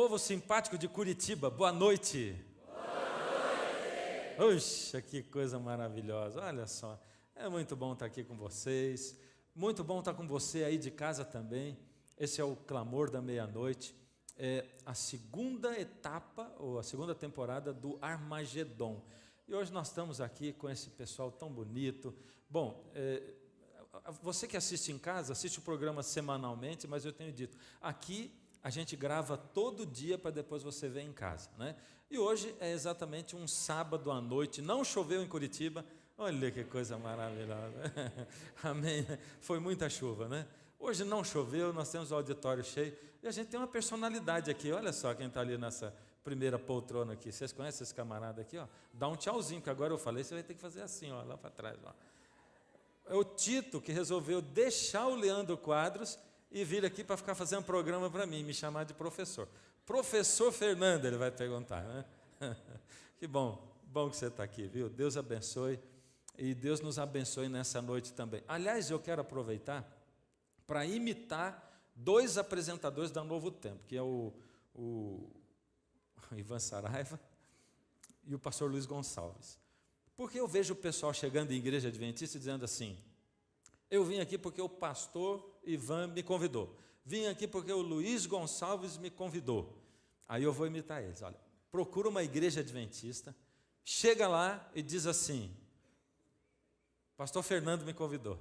Povo simpático de Curitiba, boa noite. Boa noite. Puxa, que coisa maravilhosa, olha só. É muito bom estar aqui com vocês. Muito bom estar com você aí de casa também. Esse é o Clamor da Meia-Noite. É a segunda etapa, ou a segunda temporada do Armagedon. E hoje nós estamos aqui com esse pessoal tão bonito. Bom, você que assiste em casa, assiste o programa semanalmente, mas eu tenho dito, aqui a gente grava todo dia para depois você ver em casa, né? E hoje é exatamente um sábado à noite, não choveu em Curitiba, olha que coisa maravilhosa, amém, foi muita chuva, né? Hoje não choveu, nós temos o auditório cheio, e a gente tem uma personalidade aqui, olha só quem está ali nessa primeira poltrona aqui, vocês conhecem esse camarada aqui? Ó? Dá um tchauzinho, que agora eu falei, você vai ter que fazer assim, ó, lá para trás, ó. É o Tito que resolveu deixar o Leandro Quadros e vir aqui para ficar fazendo programa para mim, me chamar de professor. Professor Fernando, ele vai perguntar, né? Que bom que você está aqui, viu? Deus abençoe e Deus nos abençoe nessa noite também. Aliás, eu quero aproveitar para imitar dois apresentadores da Novo Tempo, que é o Ivan Saraiva e o pastor Luiz Gonçalves. Porque eu vejo o pessoal chegando em igreja adventista dizendo assim, eu vim aqui porque o pastor Ivan me convidou. Vim aqui porque o Luiz Gonçalves me convidou. Aí eu vou imitar eles. Olha, procura uma igreja adventista, chega lá e diz assim, pastor Fernando me convidou.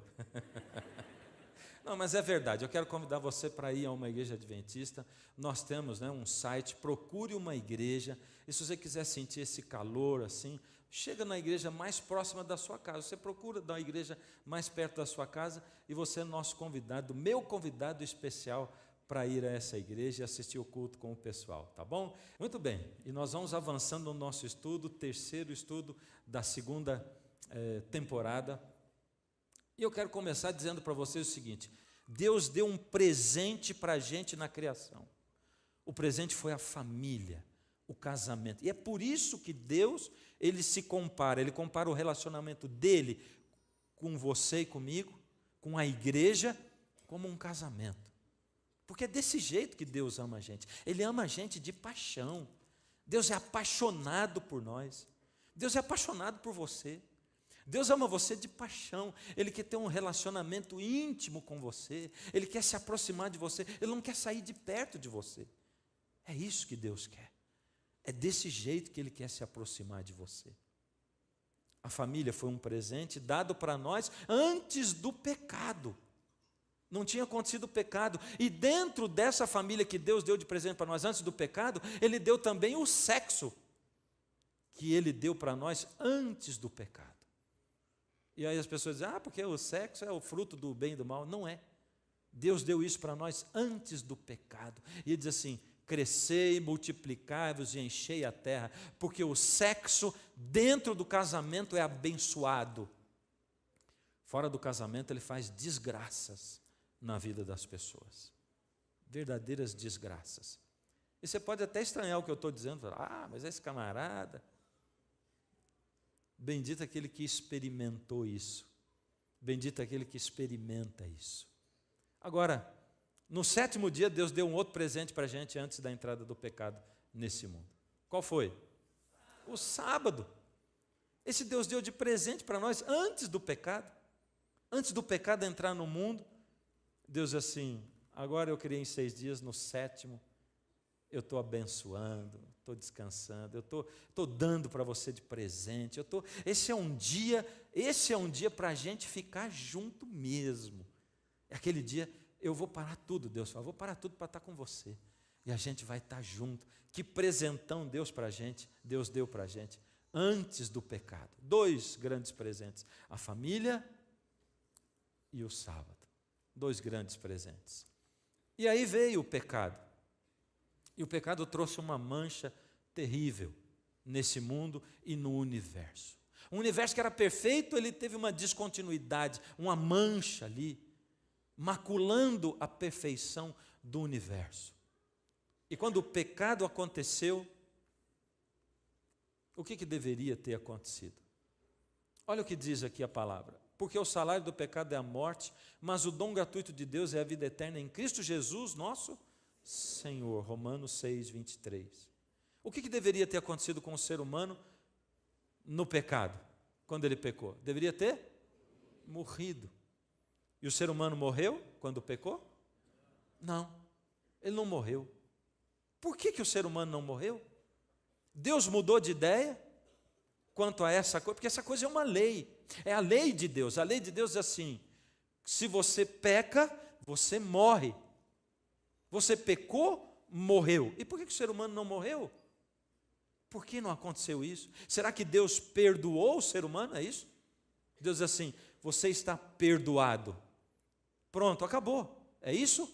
Não, mas é verdade, eu quero convidar você para ir a uma igreja adventista. Nós temos, né, um site, procure uma igreja, e se você quiser sentir esse calor assim, chega na igreja mais próxima da sua casa. Você procura uma igreja mais perto da sua casa, e você é nosso convidado, meu convidado especial para ir a essa igreja e assistir o culto com o pessoal, tá bom? Muito bem, e nós vamos avançando no nosso estudo, terceiro estudo da segunda temporada. E eu quero começar dizendo para vocês o seguinte, Deus deu um presente para a gente na criação. O presente foi a família, o casamento. E é por isso que Deus, ele compara o relacionamento dele com você e comigo, com a igreja, como um casamento. Porque é desse jeito que Deus ama a gente. Ele ama a gente de paixão. Deus é apaixonado por nós. Deus é apaixonado por você. Deus ama você de paixão, Ele quer ter um relacionamento íntimo com você, Ele quer se aproximar de você, Ele não quer sair de perto de você. É isso que Deus quer, é desse jeito que Ele quer se aproximar de você. A família foi um presente dado para nós antes do pecado, não tinha acontecido o pecado, e dentro dessa família que Deus deu de presente para nós antes do pecado, Ele deu também o sexo, que Ele deu para nós antes do pecado. E aí as pessoas dizem, porque o sexo é o fruto do bem e do mal. Não é. Deus deu isso para nós antes do pecado. E Ele diz assim, crescei, multiplicai-vos e enchei a terra, porque o sexo dentro do casamento é abençoado. Fora do casamento ele faz desgraças na vida das pessoas. Verdadeiras desgraças. E você pode até estranhar o que eu estou dizendo, mas esse camarada... Bendito aquele que experimentou isso. Bendito aquele que experimenta isso. Agora, no sétimo dia, Deus deu um outro presente para a gente antes da entrada do pecado nesse mundo. Qual foi? O sábado. Esse Deus deu de presente para nós antes do pecado. Antes do pecado entrar no mundo, Deus disse assim, agora eu criei em 6 dias, no sétimo, eu estou abençoando, estou descansando, eu estou dando para você de presente, esse é um dia para a gente ficar junto mesmo. É aquele dia, eu vou parar tudo, Deus fala, vou parar tudo para estar com você. E a gente vai estar junto. Que presentão Deus deu para a gente, antes do pecado. 2 grandes presentes, a família e o sábado. 2 grandes presentes. E aí veio o pecado. E o pecado trouxe uma mancha terrível nesse mundo e no universo. Um universo que era perfeito, ele teve uma descontinuidade, uma mancha ali, maculando a perfeição do universo. E quando o pecado aconteceu, o que deveria ter acontecido? Olha o que diz aqui a palavra. Porque o salário do pecado é a morte, mas o dom gratuito de Deus é a vida eterna em Cristo Jesus, nosso Senhor. Romanos 6, 23. O que deveria ter acontecido com o ser humano no pecado, quando ele pecou? Deveria ter morrido. E o ser humano morreu quando pecou? Não, ele não morreu. Por que o ser humano não morreu? Deus mudou de ideia quanto a essa coisa, porque essa coisa é uma lei, é a lei de Deus. A lei de Deus é assim: se você peca, você morre. Você pecou, morreu. E por que o ser humano não morreu? Por que não aconteceu isso? Será que Deus perdoou o ser humano? É isso? Deus diz assim: você está perdoado. Pronto, acabou. É isso?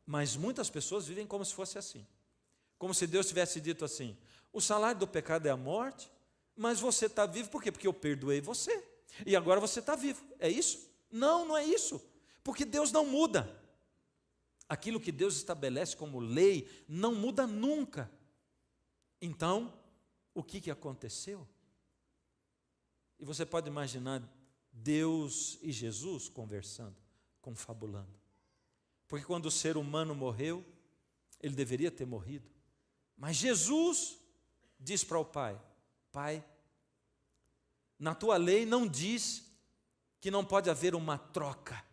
Mas muitas pessoas vivem como se fosse assim. Como se Deus tivesse dito assim: o salário do pecado é a morte, mas você está vivo por quê? Porque eu perdoei você. E agora você está vivo. É isso? Não, não é isso. Porque Deus não muda. Aquilo que Deus estabelece como lei não muda nunca. Então, o que aconteceu? E você pode imaginar Deus e Jesus conversando, confabulando. Porque quando o ser humano morreu, ele deveria ter morrido. Mas Jesus diz para o Pai: Pai, na tua lei não diz que não pode haver uma troca.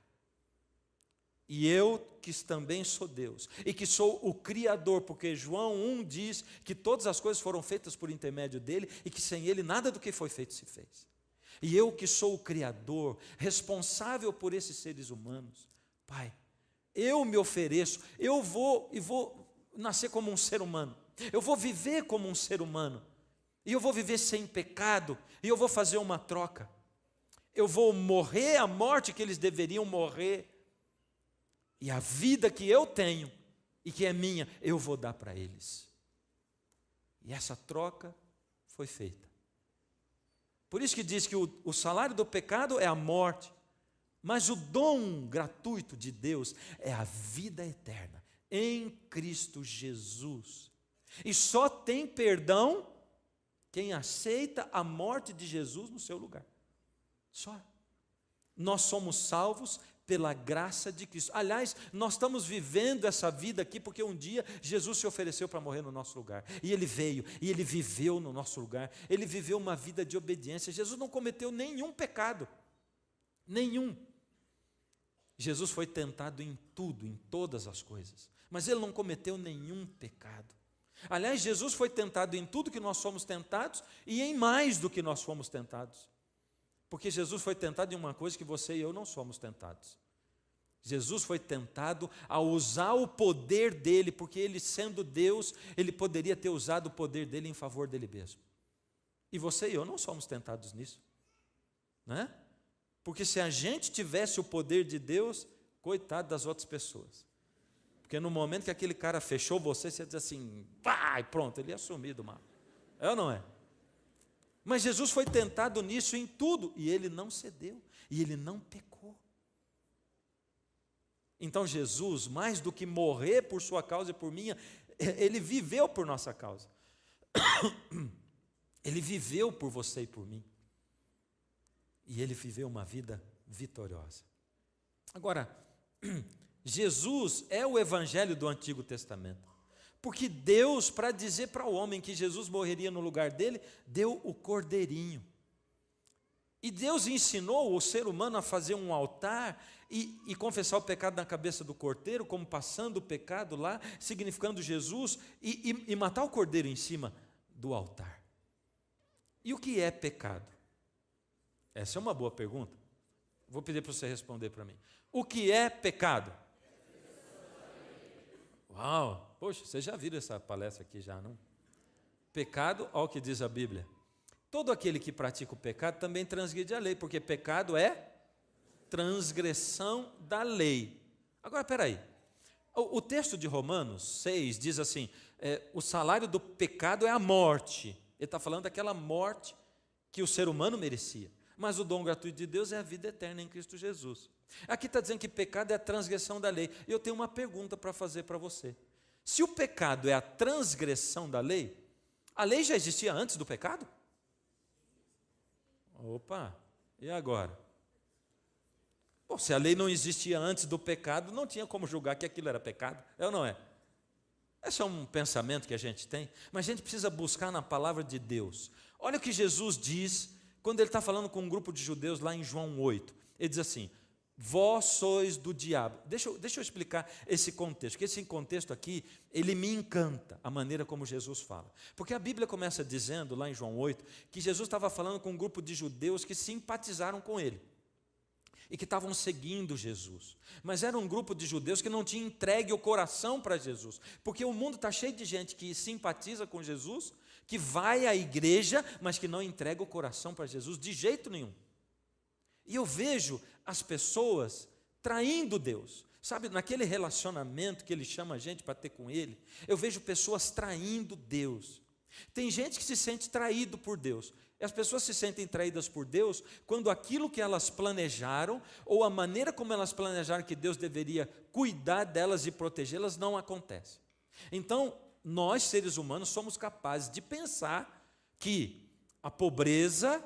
E eu, que também sou Deus, e que sou o Criador, porque João 1 diz que todas as coisas foram feitas por intermédio dele, e que sem ele nada do que foi feito se fez. E eu, que sou o Criador, responsável por esses seres humanos, Pai, eu me ofereço, eu vou nascer como um ser humano, eu vou viver como um ser humano, e eu vou viver sem pecado, e eu vou fazer uma troca. Eu vou morrer a morte que eles deveriam morrer, e a vida que eu tenho e que é minha, eu vou dar para eles. E essa troca foi feita. Por isso que diz que o salário do pecado é a morte, mas o dom gratuito de Deus é a vida eterna em Cristo Jesus. E só tem perdão quem aceita a morte de Jesus no seu lugar. Só. Nós somos salvos pela graça de Cristo. Aliás, nós estamos vivendo essa vida aqui porque um dia Jesus se ofereceu para morrer no nosso lugar. E Ele veio, e Ele viveu no nosso lugar. Ele viveu uma vida de obediência. Jesus não cometeu nenhum pecado. Nenhum. Jesus foi tentado em tudo, em todas as coisas. Mas Ele não cometeu nenhum pecado. Aliás, Jesus foi tentado em tudo que nós somos tentados e em mais do que nós fomos tentados. Porque Jesus foi tentado em uma coisa que você e eu não somos tentados. Jesus foi tentado a usar o poder dele, porque ele sendo Deus, ele poderia ter usado o poder dele em favor dele mesmo. E você e eu não somos tentados nisso, né? Porque se a gente tivesse o poder de Deus, coitado das outras pessoas. Porque no momento que aquele cara fechou você, você ia dizer assim, vai, pronto, ele ia sumir do mal. É ou não é? Mas Jesus foi tentado nisso em tudo, e ele não cedeu, e ele não pecou. Então Jesus, mais do que morrer por sua causa e por minha, ele viveu por nossa causa. Ele viveu por você e por mim. E ele viveu uma vida vitoriosa. Agora, Jesus é o evangelho do Antigo Testamento. Porque Deus, para dizer para o homem que Jesus morreria no lugar dele, deu o cordeirinho. E Deus ensinou o ser humano a fazer um altar e confessar o pecado na cabeça do cordeiro, como passando o pecado lá, significando Jesus, e matar o cordeiro em cima do altar. E o que é pecado? Essa é uma boa pergunta. Vou pedir para você responder para mim. O que é pecado? Uau! Poxa, vocês já viram essa palestra aqui já, não? Pecado, olha o que diz a Bíblia. Todo aquele que pratica o pecado também transgride a lei, porque pecado é transgressão da lei. Agora, espera aí. O texto de Romanos 6 diz assim, o salário do pecado é a morte. Ele está falando daquela morte que o ser humano merecia. Mas o dom gratuito de Deus é a vida eterna em Cristo Jesus. Aqui está dizendo que pecado é a transgressão da lei. E eu tenho uma pergunta para fazer para você. Se o pecado é a transgressão da lei, a lei já existia antes do pecado? Opa, e agora? Bom, se a lei não existia antes do pecado, não tinha como julgar que aquilo era pecado, é ou não é? Esse é um pensamento que a gente tem, mas a gente precisa buscar na palavra de Deus. Olha o que Jesus diz quando ele está falando com um grupo de judeus lá em João 8. Ele diz assim: vós sois do diabo. Deixa eu explicar esse contexto, porque esse contexto aqui, ele me encanta, a maneira como Jesus fala. Porque a Bíblia começa dizendo, lá em João 8, que Jesus estava falando com um grupo de judeus que simpatizaram com ele e que estavam seguindo Jesus. Mas era um grupo de judeus que não tinha entregue o coração para Jesus, porque o mundo está cheio de gente que simpatiza com Jesus, que vai à igreja, mas que não entrega o coração para Jesus de jeito nenhum. E eu vejo as pessoas traindo Deus. Sabe, naquele relacionamento que ele chama a gente para ter com ele, eu vejo pessoas traindo Deus. Tem gente que se sente traído por Deus. E as pessoas se sentem traídas por Deus quando aquilo que elas planejaram, ou a maneira como elas planejaram que Deus deveria cuidar delas e protegê-las, não acontece. Então, nós, seres humanos, somos capazes de pensar que a pobreza,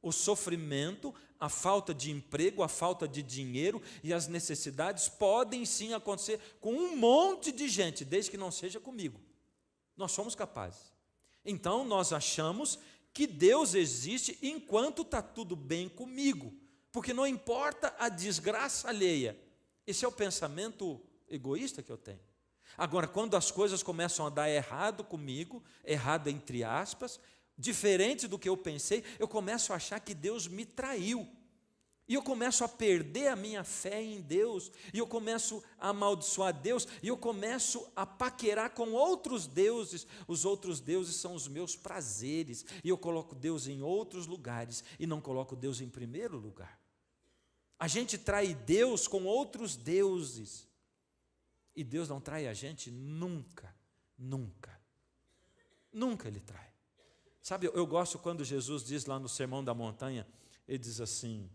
o sofrimento, a falta de emprego, a falta de dinheiro e as necessidades podem sim acontecer com um monte de gente, desde que não seja comigo. Nós somos capazes. Então, nós achamos que Deus existe enquanto está tudo bem comigo, porque não importa a desgraça alheia. Esse é o pensamento egoísta que eu tenho. Agora, quando as coisas começam a dar errado comigo, errado entre aspas, diferente do que eu pensei, eu começo a achar que Deus me traiu. E eu começo a perder a minha fé em Deus, e eu começo a amaldiçoar Deus, e eu começo a paquerar com outros deuses. Os outros deuses são os meus prazeres, e eu coloco Deus em outros lugares, e não coloco Deus em primeiro lugar. A gente trai Deus com outros deuses, e Deus não trai a gente nunca, nunca. Nunca Ele trai. Sabe, eu gosto quando Jesus diz lá no Sermão da Montanha, Ele diz assim: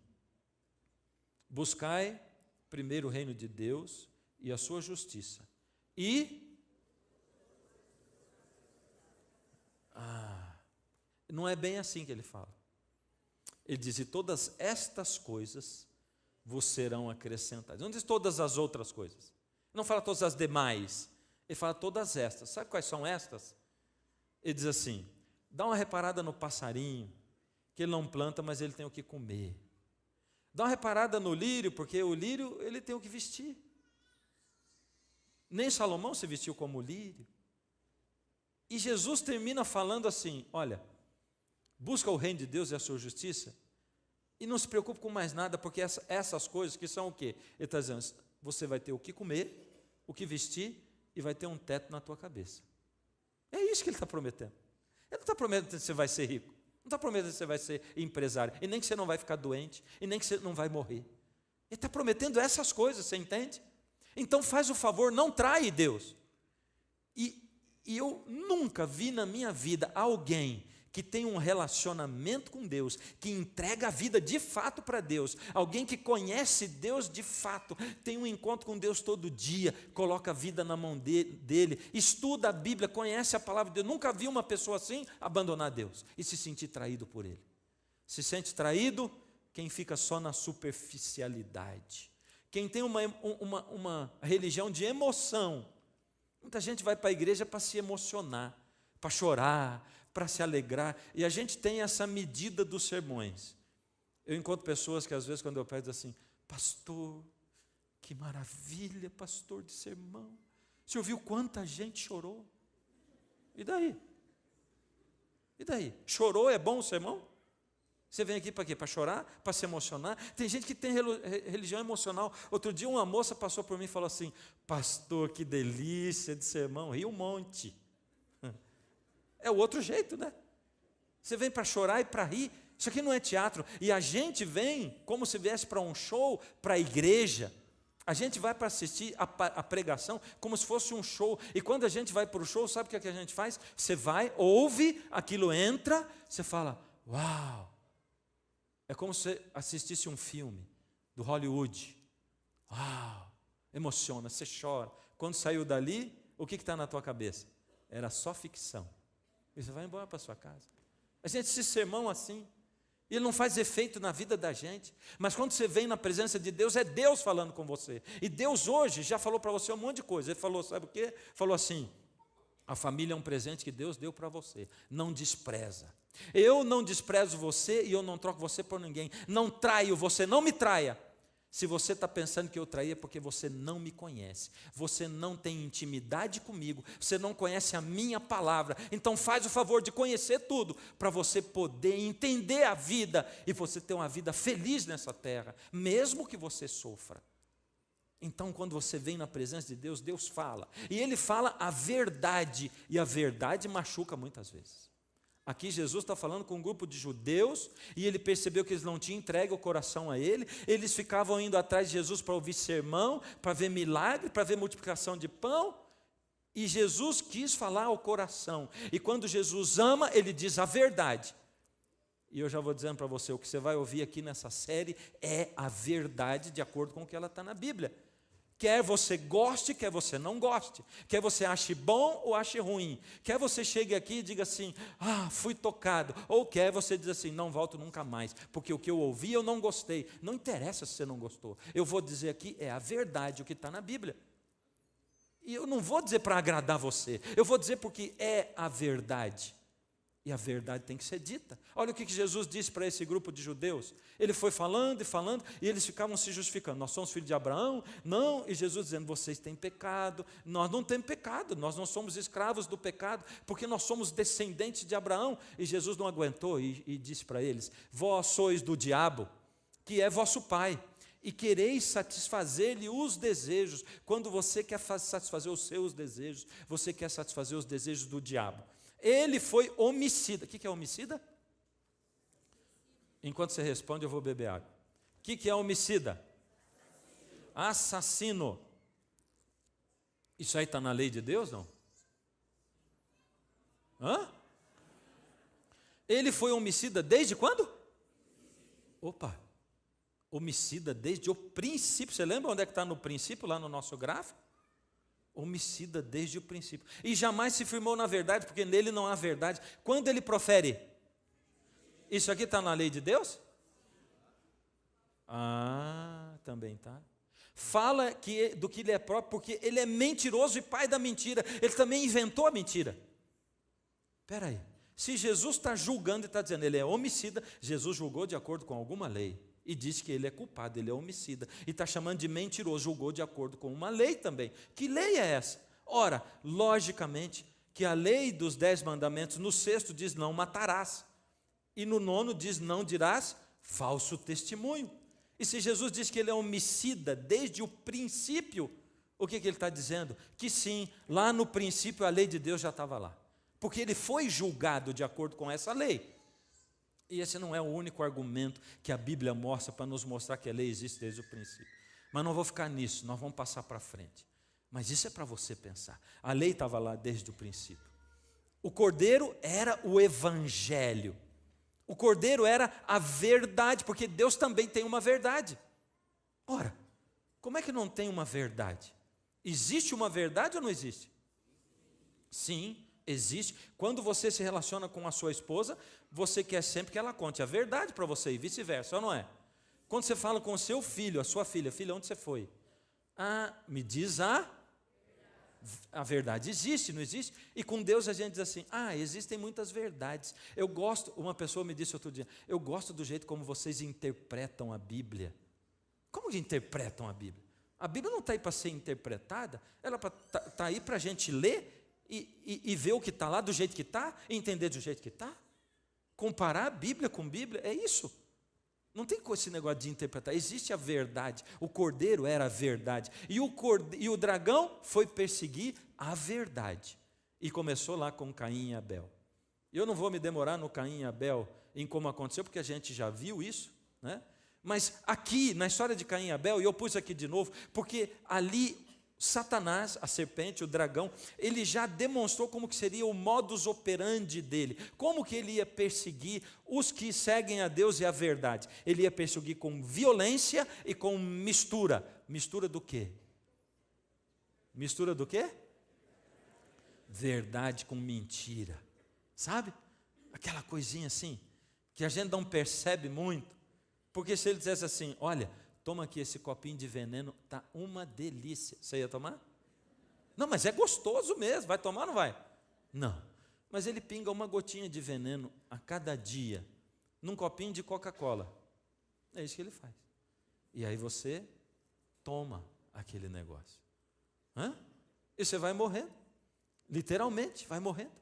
buscai primeiro o reino de Deus e a sua justiça. Não é bem assim que ele fala. Ele diz: e todas estas coisas vos serão acrescentadas. Não diz todas as outras coisas. Não fala todas as demais. Ele fala todas estas. Sabe quais são estas? Ele diz assim: dá uma reparada no passarinho, que ele não planta, mas ele tem o que comer. Dá uma reparada no lírio, porque o lírio ele tem o que vestir. Nem Salomão se vestiu como o lírio. E Jesus termina falando assim: olha, busca o reino de Deus e a sua justiça, e não se preocupe com mais nada, porque essas coisas que são o quê? Ele está dizendo: você vai ter o que comer, o que vestir, e vai ter um teto na tua cabeça. É isso que ele está prometendo. Ele não está prometendo que você vai ser rico. Não está prometendo que você vai ser empresário, e nem que você não vai ficar doente, e nem que você não vai morrer. Ele está prometendo essas coisas, você entende? Então faz o favor, não trai Deus. E eu nunca vi na minha vida alguém que tem um relacionamento com Deus, que entrega a vida de fato para Deus, alguém que conhece Deus de fato, tem um encontro com Deus todo dia, coloca a vida na mão dele, estuda a Bíblia, conhece a palavra de Deus. Nunca vi uma pessoa assim abandonar Deus e se sentir traído por ele. Se sente traído quem fica só na superficialidade, quem tem uma religião de emoção. Muita gente vai para a igreja para se emocionar, para chorar, para se alegrar, e a gente tem essa medida dos sermões. Eu encontro pessoas que às vezes quando eu pego assim: pastor, que maravilha, pastor de sermão, você ouviu quanta gente chorou? E daí? E daí? Chorou é bom o sermão? Você vem aqui para quê? Para chorar? Para se emocionar? Tem gente que tem religião emocional. Outro dia uma moça passou por mim e falou assim: pastor, que delícia de sermão, ri um monte. É o outro jeito, né? Você vem para chorar e para rir. Isso aqui não é teatro. E a gente vem como se viesse para um show, para a igreja. A gente vai para assistir a pregação como se fosse um show. E quando a gente vai para o show, sabe o que a gente faz? Você vai, ouve, aquilo entra, você fala: uau! É como se você assistisse um filme do Hollywood. Uau! Emociona, você chora. Quando saiu dali, o que está na tua cabeça? Era só ficção. E você vai embora para sua casa. A gente se sermão assim. Ele não faz efeito na vida da gente. Mas quando você vem na presença de Deus, é Deus falando com você. E Deus hoje já falou para você um monte de coisa. Ele falou, sabe o quê? Falou assim, a família é um presente que Deus deu para você. Não despreza. Eu não desprezo você e eu não troco você por ninguém. Não traio você, não me traia. Se você está pensando que eu traí, é porque você não me conhece. Você não tem intimidade comigo. Você não conhece a minha palavra. Então faz o favor de conhecer tudo, para você poder entender a vida e você ter uma vida feliz nessa terra, mesmo que você sofra. Então, quando você vem na presença de Deus, Deus fala. E Ele fala a verdade. E a verdade machuca muitas vezes. Aqui Jesus está falando com um grupo de judeus, e ele percebeu que eles não tinham entregue o coração a ele, eles ficavam indo atrás de Jesus para ouvir sermão, para ver milagre, para ver multiplicação de pão, e Jesus quis falar ao coração, e quando Jesus ama, ele diz a verdade. E eu já vou dizendo para você, o que você vai ouvir aqui nessa série é a verdade de acordo com o que ela está na Bíblia. Quer você goste, quer você não goste. Quer você ache bom ou ache ruim. Quer você chegue aqui e diga assim, fui tocado. Ou quer você diz assim, não volto nunca mais. Porque o que eu ouvi eu não gostei. Não interessa se você não gostou. Eu vou dizer aqui, é a verdade o que está na Bíblia. E eu não vou dizer para agradar você. Eu vou dizer porque é a verdade. E a verdade tem que ser dita. Olha o que Jesus disse para esse grupo de judeus. Ele foi falando e falando, e eles ficavam se justificando. Nós somos filhos de Abraão? Não. E Jesus dizendo, vocês têm pecado. Nós não temos pecado, nós não somos escravos do pecado, porque nós somos descendentes de Abraão. E Jesus não aguentou e disse para eles, vós sois do diabo, que é vosso pai, e quereis satisfazer-lhe os desejos. Quando você quer satisfazer os seus desejos, você quer satisfazer os desejos do diabo. Ele foi homicida. O que é homicida? Enquanto você responde, eu vou beber água. O que é homicida? Assassino. Isso aí está na lei de Deus, não? Ele foi homicida desde quando? Opa! Homicida desde o princípio. Você lembra onde é que está no princípio, lá no nosso gráfico? Homicida desde o princípio. E jamais se firmou na verdade, porque nele não há verdade. Quando ele profere, isso aqui está na lei de Deus? Também está. Fala do que ele é próprio, porque ele é mentiroso e pai da mentira. Ele também inventou a mentira. Espera aí. Se Jesus está julgando e está dizendo, ele é homicida, Jesus julgou de acordo com alguma lei. E disse que ele é culpado, ele é homicida. E está chamando de mentiroso, julgou de acordo com uma lei também. Que lei é essa? Ora, logicamente, que a lei dos 10 mandamentos, no 6º diz não matarás. E no 9º diz não dirás falso testemunho. E se Jesus diz que ele é homicida desde o princípio, o que ele está dizendo? Que sim, lá no princípio a lei de Deus já estava lá. Porque ele foi julgado de acordo com essa lei. E esse não é o único argumento que a Bíblia mostra para nos mostrar que a lei existe desde o princípio. Mas não vou ficar nisso, nós vamos passar para frente. Mas isso é para você pensar. A lei estava lá desde o princípio. O cordeiro era o evangelho. O cordeiro era a verdade, porque Deus também tem uma verdade. Ora, como é que não tem uma verdade? Existe uma verdade ou não existe? Sim, existe. Quando você se relaciona com a sua esposa, você quer sempre que ela conte a verdade para você e vice-versa, ou não é? Quando você fala com o seu filho, a sua filha, filha, onde você foi? Me diz a verdade. Existe, não existe? E com Deus a gente diz assim, existem muitas verdades. Eu gosto, uma pessoa me disse outro dia, eu gosto do jeito como vocês interpretam a Bíblia. Como que interpretam a Bíblia? A Bíblia não está aí para ser interpretada, ela está aí para a gente ler e ver o que está lá do jeito que está, e entender do jeito que está. Comparar a Bíblia com a Bíblia, é isso. Não tem esse negócio de interpretar, existe a verdade. O cordeiro era a verdade. E o dragão foi perseguir a verdade. E começou lá com Caim e Abel. Eu não vou me demorar no Caim e Abel, em como aconteceu, porque a gente já viu isso, né? Mas aqui, na história de Caim e Abel, e eu pus aqui de novo, porque ali Satanás, a serpente, o dragão, ele já demonstrou como que seria o modus operandi dele, como que ele ia perseguir os que seguem a Deus e a verdade. Ele ia perseguir com violência e com mistura. Mistura do quê? Mistura do quê? Verdade com mentira. Sabe? Aquela coisinha assim, que a gente não percebe muito, porque se ele dissesse assim, olha, toma aqui esse copinho de veneno, está uma delícia, você ia tomar? Não, mas é gostoso mesmo, vai tomar ou não vai? Não, mas ele pinga uma gotinha de veneno a cada dia, num copinho de Coca-Cola, é isso que ele faz, e aí você toma aquele negócio, e você vai morrendo, literalmente vai morrendo,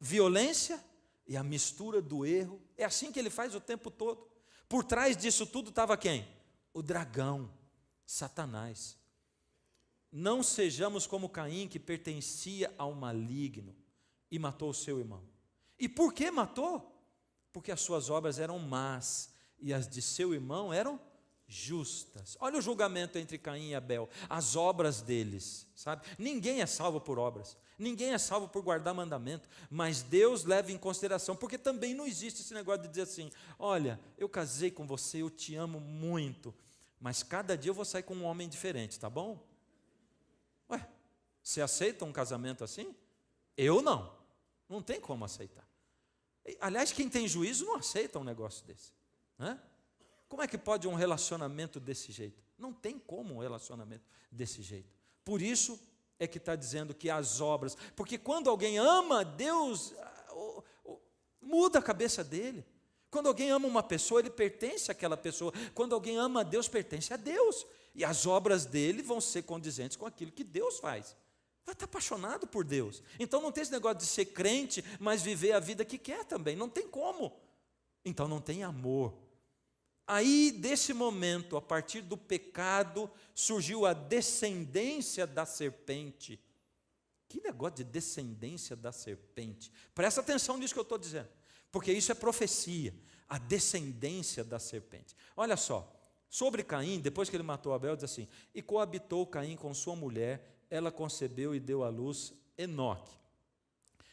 violência e a mistura do erro, é assim que ele faz o tempo todo. Por trás disso tudo estava quem? O dragão, Satanás. Não sejamos como Caim, que pertencia ao maligno e matou o seu irmão. E por que matou? Porque as suas obras eram más e as de seu irmão eram justas. Olha o julgamento entre Caim e Abel, as obras deles, sabe? Ninguém é salvo por obras, ninguém é salvo por guardar mandamento, mas Deus leva em consideração, porque também não existe esse negócio de dizer assim, olha, eu casei com você, eu te amo muito, mas cada dia eu vou sair com um homem diferente, tá bom? Ué, você aceita um casamento assim? Eu não tem como aceitar. Aliás, quem tem juízo não aceita um negócio desse, né? Como é que pode um relacionamento desse jeito? Não tem como um relacionamento desse jeito. Por isso é que está dizendo que as obras, porque quando alguém ama Deus, muda a cabeça dele. Quando alguém ama uma pessoa, ele pertence àquela pessoa. Quando alguém ama a Deus, pertence a Deus. E as obras dele vão ser condizentes com aquilo que Deus faz. Vai estar apaixonado por Deus. Então não tem esse negócio de ser crente, mas viver a vida que quer também. Não tem como. Então não tem amor. Aí, desse momento, a partir do pecado, surgiu a descendência da serpente. Que negócio de descendência da serpente? Presta atenção nisso que eu estou dizendo, porque isso é profecia, a descendência da serpente. Olha só, sobre Caim, depois que ele matou Abel, diz assim, e coabitou Caim com sua mulher, ela concebeu e deu à luz Enoque.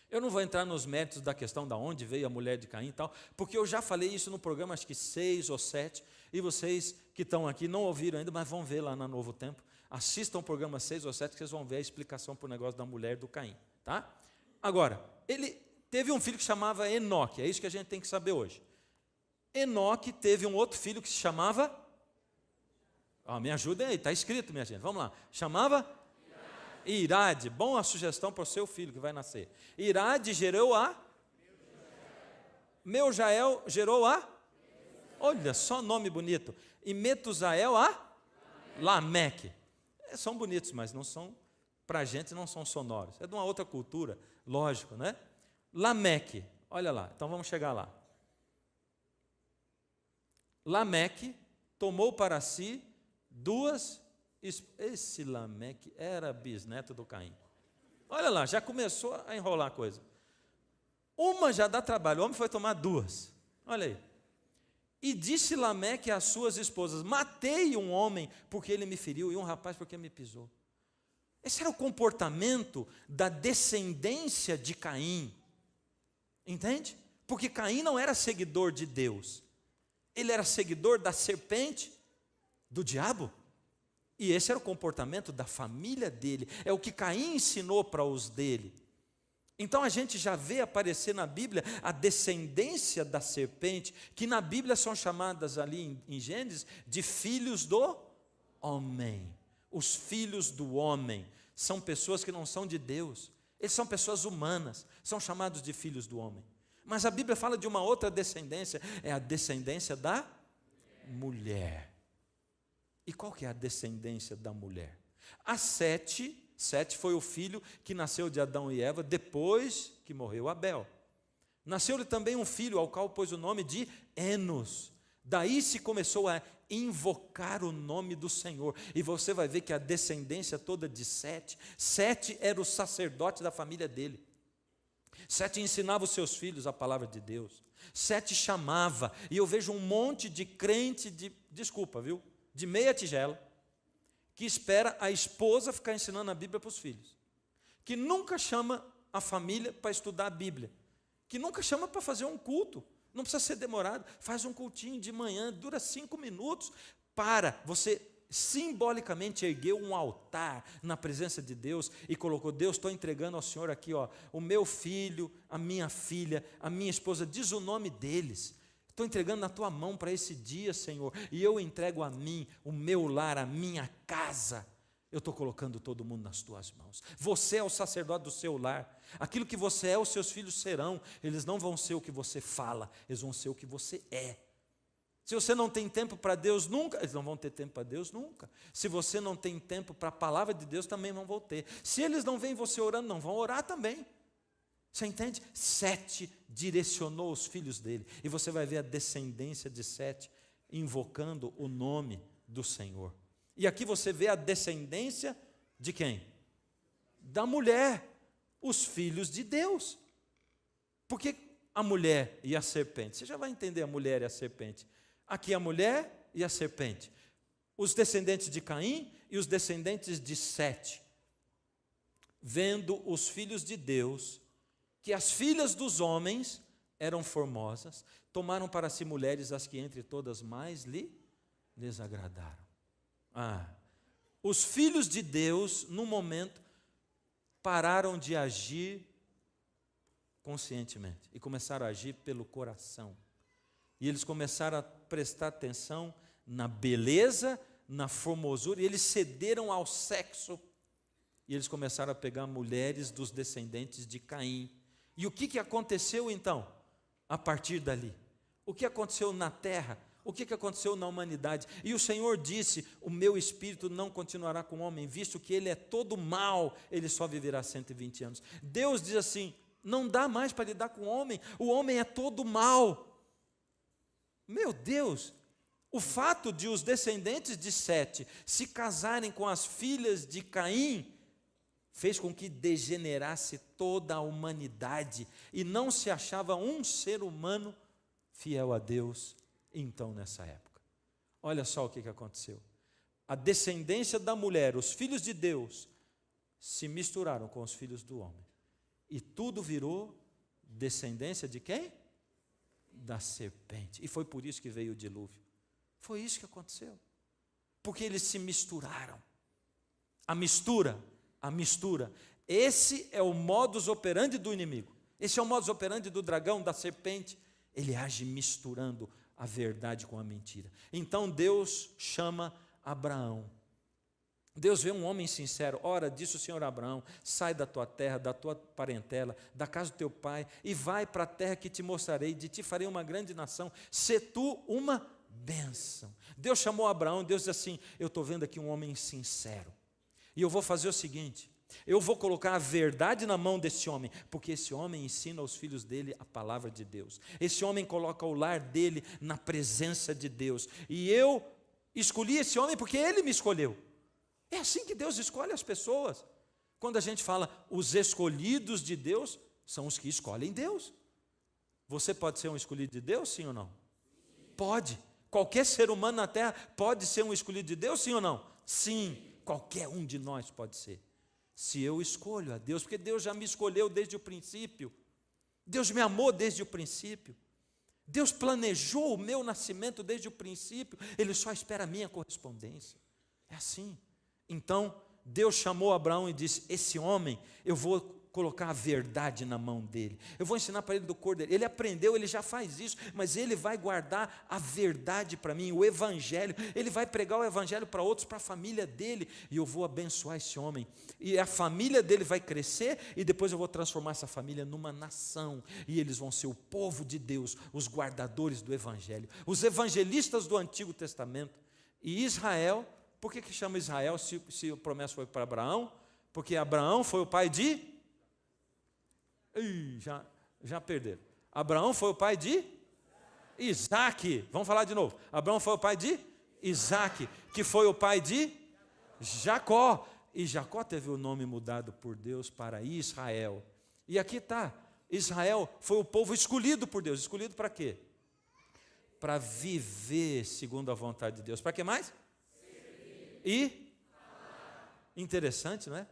Eu não vou entrar nos méritos da questão de onde veio a mulher de Caim e tal, porque eu já falei isso no programa, acho que 6 ou 7, e vocês que estão aqui não ouviram ainda, mas vão ver lá na Novo Tempo. Assistam o programa 6 ou 7, que vocês vão ver a explicação para o negócio da mulher do Caim. Tá? Agora, ele teve um filho que chamava Enoque, é isso que a gente tem que saber hoje. Enoque teve um outro filho que se chamava... me ajudem aí, está escrito, minha gente, vamos lá. Chamava... Irade, bom a sugestão para o seu filho que vai nascer. Irade gerou a? Meujael gerou a? Olha, só nome bonito. E Metusael a? Lameque. São bonitos, mas não são, para a gente não são sonoros. É de uma outra cultura, lógico, né? Lameque, olha lá, então vamos chegar lá. Lameque tomou para si duas. Esse Lameque era bisneto do Caim. Olha lá, já começou a enrolar a coisa. Uma já dá trabalho, o homem foi tomar duas. Olha aí. E disse Lameque às suas esposas, matei um homem porque ele me feriu e um rapaz porque me pisou. Esse era o comportamento da descendência de Caim. Entende? Porque Caim não era seguidor de Deus. Ele era seguidor da serpente, do diabo. E esse era o comportamento da família dele, é o que Caim ensinou para os dele. Então a gente já vê aparecer na Bíblia a descendência da serpente, que na Bíblia são chamadas ali em Gênesis de filhos do homem. Os filhos do homem são pessoas que não são de Deus, eles são pessoas humanas, são chamados de filhos do homem. Mas a Bíblia fala de uma outra descendência, é a descendência da mulher. E qual que é a descendência da mulher? A Sete foi o filho que nasceu de Adão e Eva depois que morreu Abel. Nasceu-lhe também um filho ao qual pôs o nome de Enos. Daí se começou a invocar o nome do Senhor. E você vai ver que a descendência toda de Sete era o sacerdote da família dele. Sete ensinava os seus filhos a palavra de Deus. Sete chamava. E eu vejo um monte de crente de meia tigela, que espera a esposa ficar ensinando a Bíblia para os filhos, que nunca chama a família para estudar a Bíblia, que nunca chama para fazer um culto, não precisa ser demorado, faz um cultinho de manhã, dura 5 minutos, para você simbolicamente ergueu um altar na presença de Deus e colocou, Deus, estou entregando ao Senhor aqui, o meu filho, a minha filha, a minha esposa, diz o nome deles. Estou entregando na tua mão para esse dia, Senhor, e eu entrego a mim, o meu lar, a minha casa. Eu estou colocando todo mundo nas tuas mãos. Você é o sacerdote do seu lar. Aquilo que você é, os seus filhos serão. Eles não vão ser o que você fala, eles vão ser o que você é. Se você não tem tempo para Deus nunca, eles não vão ter tempo para Deus nunca. Se você não tem tempo para a palavra de Deus, também não vão ter. Se eles não veem você orando, não vão orar também. Você entende? Sete direcionou os filhos dele. E você vai ver a descendência de Sete invocando o nome do Senhor. E aqui você vê a descendência de quem? Da mulher, os filhos de Deus. Porque a mulher e a serpente, você já vai entender a mulher e a serpente. Aqui a mulher e a serpente. Os descendentes de Caim e os descendentes de Sete. Vendo os filhos de Deus, que as filhas dos homens eram formosas, tomaram para si mulheres as que entre todas mais lhes agradaram. Os filhos de Deus, num momento, pararam de agir conscientemente e começaram a agir pelo coração. E eles começaram a prestar atenção na beleza, na formosura, e eles cederam ao sexo. E eles começaram a pegar mulheres dos descendentes de Caim. E o que aconteceu então, a partir dali? O que aconteceu na terra? O que aconteceu na humanidade? E o Senhor disse, o meu espírito não continuará com o homem, visto que ele é todo mau, ele só viverá 120 anos. Deus diz assim, não dá mais para lidar com o homem é todo mau. Meu Deus, o fato de os descendentes de Sete se casarem com as filhas de Caim, fez com que degenerasse toda a humanidade, e não se achava um ser humano fiel a Deus, então nessa época. Olha só o que aconteceu. A descendência da mulher, os filhos de Deus, se misturaram com os filhos do homem. E tudo virou descendência de quem? Da serpente. E foi por isso que veio o dilúvio. Foi isso que aconteceu. Porque eles se misturaram. A mistura. Esse é o modus operandi do inimigo. Esse é o modus operandi do dragão, da serpente. Ele age misturando a verdade com a mentira. Então Deus chama Abraão. Deus vê um homem sincero. Ora, disse o Senhor a Abraão, sai da tua terra, da tua parentela, da casa do teu pai, e vai para a terra que te mostrarei, de ti farei uma grande nação, se tu uma bênção. Deus chamou Abraão, Deus diz assim, eu estou vendo aqui um homem sincero, e eu vou fazer o seguinte, eu vou colocar a verdade na mão desse homem, porque esse homem ensina aos filhos dele a palavra de Deus. Esse homem coloca o lar dele na presença de Deus. E eu escolhi esse homem porque ele me escolheu. É assim que Deus escolhe as pessoas. Quando a gente fala, os escolhidos de Deus, são os que escolhem Deus. Você pode ser um escolhido de Deus, sim ou não? Pode. Qualquer ser humano na terra pode ser um escolhido de Deus, sim ou não? Sim, qualquer um de nós pode ser. Se eu escolho a Deus, porque Deus já me escolheu desde o princípio. Deus me amou desde o princípio. Deus planejou o meu nascimento desde o princípio. Ele só espera a minha correspondência. É assim. Então, Deus chamou Abraão e disse, esse homem, eu vou colocar a verdade na mão dele. Eu vou ensinar para ele do cordeiro. Ele aprendeu, ele já faz isso, mas ele vai guardar a verdade para mim, o evangelho. Ele vai pregar o evangelho para outros, para a família dele, e eu vou abençoar esse homem. E a família dele vai crescer, e depois eu vou transformar essa família numa nação, e eles vão ser o povo de Deus, os guardadores do evangelho, os evangelistas do Antigo Testamento. E Israel, por que chama Israel se a promessa foi para Abraão? Porque Abraão foi o pai de... Já perderam. Abraão foi o pai de Isaac. Vamos falar de novo. Abraão foi o pai de Isaac, que foi o pai de Jacó. E Jacó teve o nome mudado por Deus para Israel. E aqui está. Israel foi o povo escolhido por Deus. Escolhido para quê? Para viver segundo a vontade de Deus. Para que mais? E interessante, não é?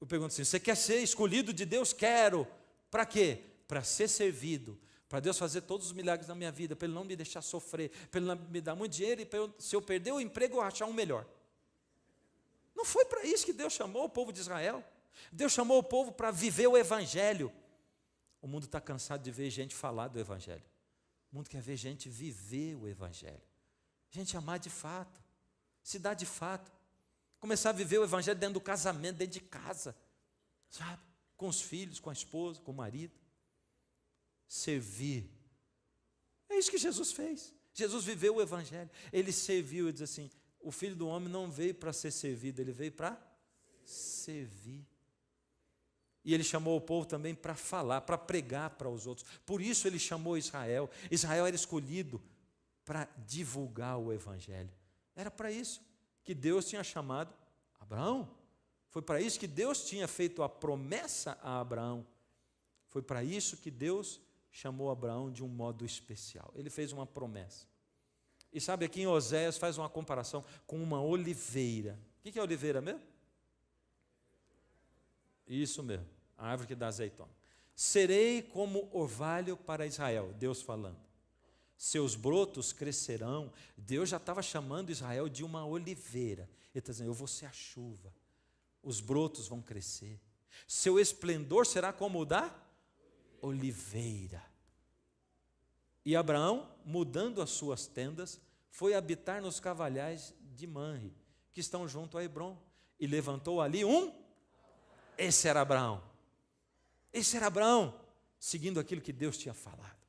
Eu pergunto assim, você quer ser escolhido de Deus? Quero. Para quê? Para ser servido. Para Deus fazer todos os milagres na minha vida, para Ele não me deixar sofrer, para Ele não me dar muito dinheiro, e se eu perder o emprego, eu achar um melhor. Não foi para isso que Deus chamou o povo de Israel. Deus chamou o povo para viver o evangelho. O mundo está cansado de ver gente falar do evangelho. O mundo quer ver gente viver o Evangelho, gente amar de fato, se dar de fato, começar a viver o Evangelho dentro do casamento, dentro de casa, sabe? Com os filhos, com a esposa, com o marido. Servir. É isso que Jesus fez. Jesus viveu o Evangelho. Ele serviu e diz assim: o Filho do Homem não veio para ser servido, ele veio para servir. E ele chamou o povo também para falar, para pregar para os outros. Por isso ele chamou Israel. Israel era escolhido para divulgar o Evangelho. Era para isso que Deus tinha chamado Abraão. Foi para isso que Deus tinha feito a promessa a Abraão. Foi para isso que Deus chamou Abraão de um modo especial. Ele fez uma promessa. E sabe, aqui em Oséias faz uma comparação com uma oliveira. O que é oliveira mesmo? Isso mesmo, a árvore que dá azeitona. Serei como orvalho para Israel, Deus falando. Seus brotos crescerão. Deus já estava chamando Israel de uma oliveira. Ele está dizendo: eu vou ser a chuva. Os brotos vão crescer. Seu esplendor será como o da oliveira. E Abraão, mudando as suas tendas, foi habitar nos cavalhais de Manre, que estão junto a Hebrom, e levantou ali Esse era Abraão. Esse era Abraão, seguindo aquilo que Deus tinha falado.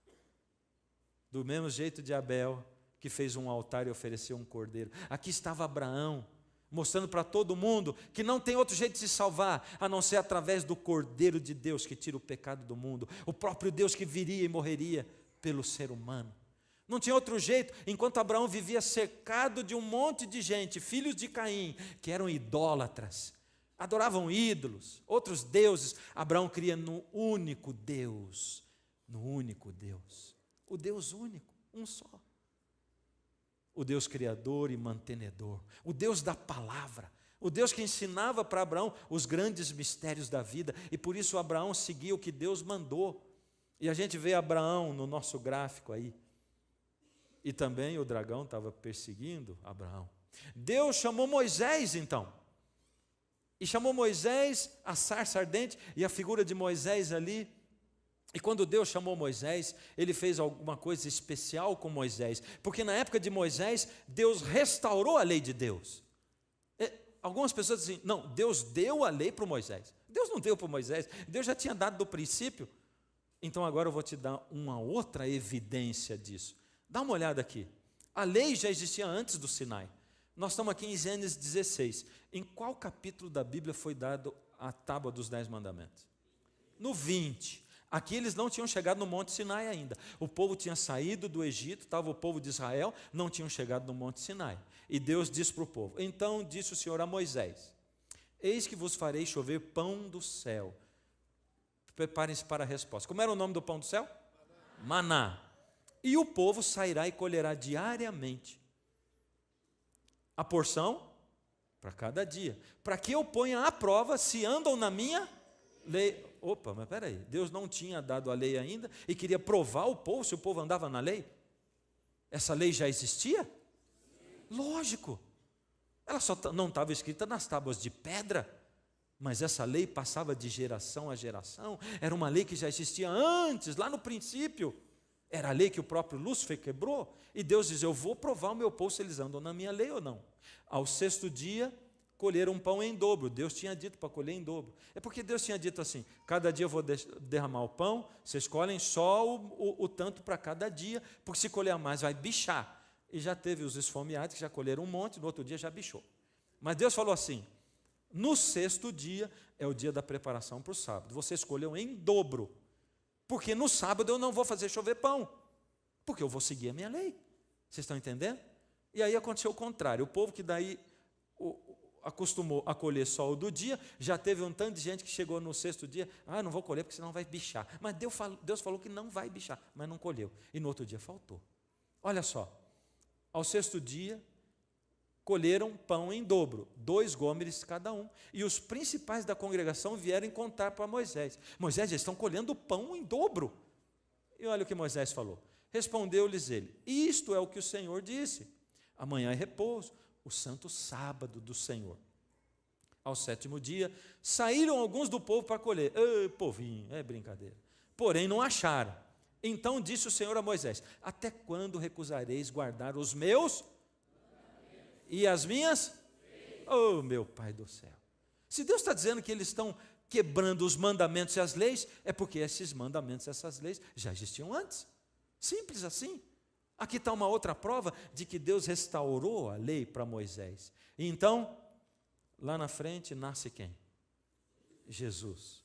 Do mesmo jeito de Abel, que fez um altar e ofereceu um cordeiro. Aqui estava Abraão, mostrando para todo mundo que não tem outro jeito de se salvar, a não ser através do Cordeiro de Deus que tira o pecado do mundo, o próprio Deus que viria e morreria pelo ser humano. Não tinha outro jeito. Enquanto Abraão vivia cercado de um monte de gente, filhos de Caim, que eram idólatras, adoravam ídolos, outros deuses, Abraão cria no único Deus, o Deus único, um só. O Deus criador e mantenedor, o Deus da palavra, o Deus que ensinava para Abraão os grandes mistérios da vida, e por isso Abraão seguia o que Deus mandou. E a gente vê Abraão no nosso gráfico aí, e também o dragão estava perseguindo Abraão. Deus chamou Moisés então, e chamou Moisés, a sarça ardente, e a figura de Moisés ali. E quando Deus chamou Moisés, ele fez alguma coisa especial com Moisés, porque na época de Moisés, Deus restaurou a lei de Deus. Algumas pessoas dizem: não, Deus deu a lei para Moisés. Deus não deu para Moisés, Deus já tinha dado do princípio. Então agora eu vou te dar uma outra evidência disso. Dá uma olhada aqui. A lei já existia antes do Sinai. Nós estamos aqui em Gênesis 16. Em qual capítulo da Bíblia foi dado a tábua dos 10 mandamentos? No 20. Aqui eles não tinham chegado no Monte Sinai ainda. O povo tinha saído do Egito, estava o povo de Israel, não tinham chegado no Monte Sinai. E Deus disse para o povo: então disse o Senhor a Moisés: eis que vos farei chover pão do céu. Preparem-se para a resposta. Como era o nome do pão do céu? Maná. E o povo sairá e colherá diariamente a porção para cada dia, para que eu ponha à prova se andam na minha lei. Opa, mas espera aí, Deus não tinha dado a lei ainda e queria provar o povo se o povo andava na lei? Essa lei já existia? Lógico, ela só não estava escrita nas tábuas de pedra, mas essa lei passava de geração a geração, era uma lei que já existia antes, lá no princípio. Era a lei que o próprio Lúcifer quebrou, e Deus diz: eu vou provar o meu povo se eles andam na minha lei ou não. Ao 6º dia, colheram um pão em dobro. Deus tinha dito para colher em dobro. É porque Deus tinha dito assim: cada dia eu vou derramar o pão, vocês colhem só o tanto para cada dia, porque se colher mais vai bichar. E já teve os esfomeados que já colheram um monte, no outro dia já bichou. Mas Deus falou assim: no 6º dia é o dia da preparação para o sábado, vocês colham em dobro, porque no sábado eu não vou fazer chover pão, porque eu vou seguir a minha lei. Vocês estão entendendo? E aí aconteceu o contrário. O povo que daí acostumou a colher só o do dia, já teve um tanto de gente que chegou no 6º dia: não vou colher porque senão vai bichar. Mas Deus falou que não vai bichar, mas não colheu. E no outro dia faltou. Olha só, ao 6º dia, colheram pão em dobro, 2 gômeres cada um. E os principais da congregação vieram contar para Moisés: Moisés, eles estão colhendo pão em dobro. E olha o que Moisés falou. Respondeu-lhes ele: isto é o que o Senhor disse: amanhã é repouso, o santo sábado do Senhor. Ao 7º dia, saíram alguns do povo para colher. Povinho, é brincadeira. Porém não acharam. Então disse o Senhor a Moisés: até quando recusareis guardar os meus e as minhas? Oh, meu Pai do céu. Se Deus está dizendo que eles estão quebrando os mandamentos e as leis, é porque esses mandamentos, essas leis já existiam antes. Simples assim. Aqui está uma outra prova de que Deus restaurou a lei para Moisés. E então, lá na frente, nasce quem? Jesus.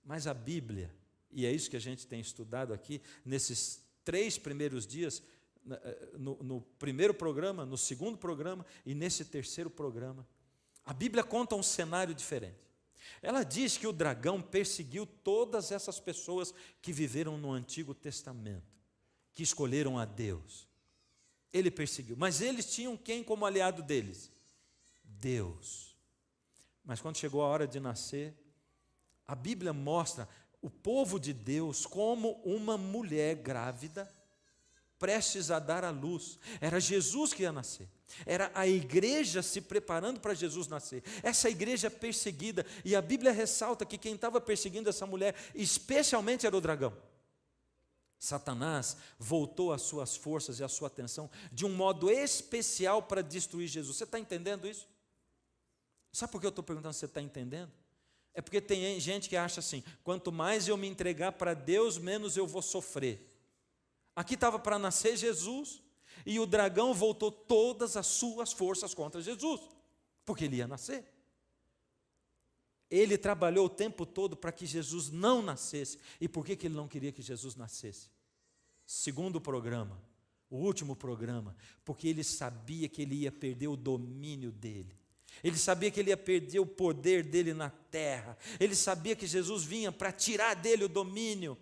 Mas a Bíblia, e é isso que a gente tem estudado aqui, nesses 3 primeiros dias, no primeiro programa, no segundo programa e nesse terceiro programa, a Bíblia conta um cenário diferente. Ela diz que o dragão perseguiu todas essas pessoas que viveram no Antigo Testamento, que escolheram a Deus. Ele perseguiu, mas eles tinham quem como aliado deles? Deus. Mas quando chegou a hora de nascer, a Bíblia mostra o povo de Deus como uma mulher grávida, prestes a dar à luz. Era Jesus que ia nascer. Era a igreja se preparando para Jesus nascer. Essa igreja perseguida, e a Bíblia ressalta que quem estava perseguindo essa mulher, especialmente era o dragão. Satanás voltou as suas forças e a sua atenção de um modo especial para destruir Jesus. Você está entendendo isso? Sabe por que eu estou perguntando se você está entendendo? É porque tem gente que acha assim: quanto mais eu me entregar para Deus, menos eu vou sofrer. Aqui estava para nascer Jesus, e o dragão voltou todas as suas forças contra Jesus, porque ele ia nascer. Ele trabalhou o tempo todo para que Jesus não nascesse. E por que ele não queria que Jesus nascesse? Segundo programa, o último programa, porque ele sabia que ele ia perder o domínio dele. Ele sabia que ele ia perder o poder dele na terra. Ele sabia que Jesus vinha para tirar dele o domínio.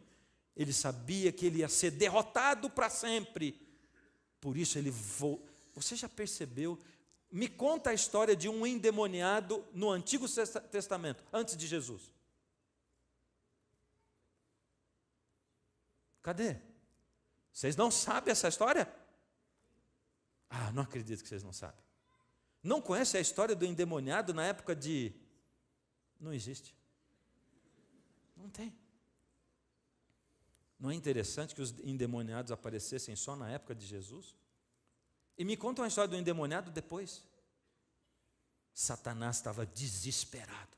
Ele sabia que ele ia ser derrotado para sempre. Por isso ele voltou. Você já percebeu? Me conta a história de um endemoniado no Antigo Testamento, antes de Jesus. Cadê? Vocês não sabem essa história? Ah, não acredito que vocês não sabem. Não conhece a história do endemoniado na época de... Não existe. Não tem. Não é interessante que os endemoniados aparecessem só na época de Jesus? E me conta uma história do endemoniado depois. Satanás estava desesperado.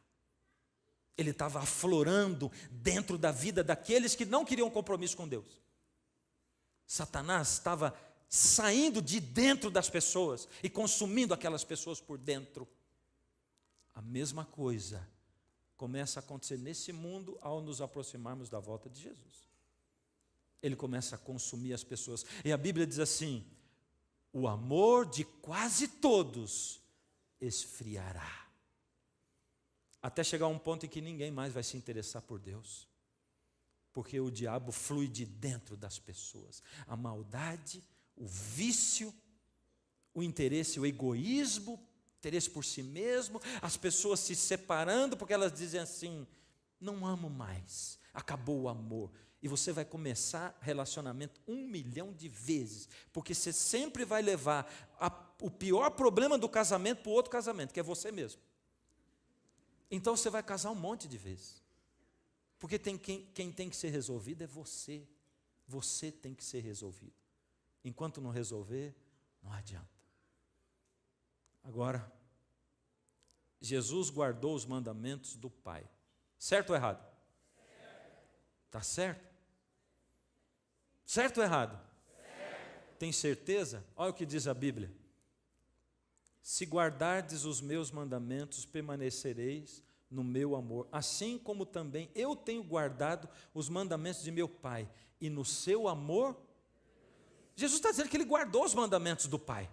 Ele estava aflorando dentro da vida daqueles que não queriam compromisso com Deus. Satanás estava saindo de dentro das pessoas e consumindo aquelas pessoas por dentro. A mesma coisa começa a acontecer nesse mundo ao nos aproximarmos da volta de Jesus. Ele começa a consumir as pessoas. E a Bíblia diz assim: o amor de quase todos esfriará. Até chegar a um ponto em que ninguém mais vai se interessar por Deus. Porque o diabo flui de dentro das pessoas. A maldade, o vício, o interesse, o egoísmo, interesse por si mesmo, as pessoas se separando porque elas dizem assim: não amo mais, acabou o amor. E você vai começar relacionamento 1 milhão de vezes, porque você sempre vai levar o pior problema do casamento para o outro casamento, que é você mesmo. Então você vai casar um monte de vezes, porque quem tem que ser resolvido é você. Você tem que ser resolvido. Enquanto não resolver, não adianta. Agora, Jesus guardou os mandamentos do Pai. Certo ou errado? Está certo? Certo ou errado? Certo. Tem certeza? Olha o que diz a Bíblia: se guardardes os meus mandamentos, permanecereis no meu amor, assim como também eu tenho guardado os mandamentos de meu Pai, e no seu amor. Jesus está dizendo que ele guardou os mandamentos do Pai.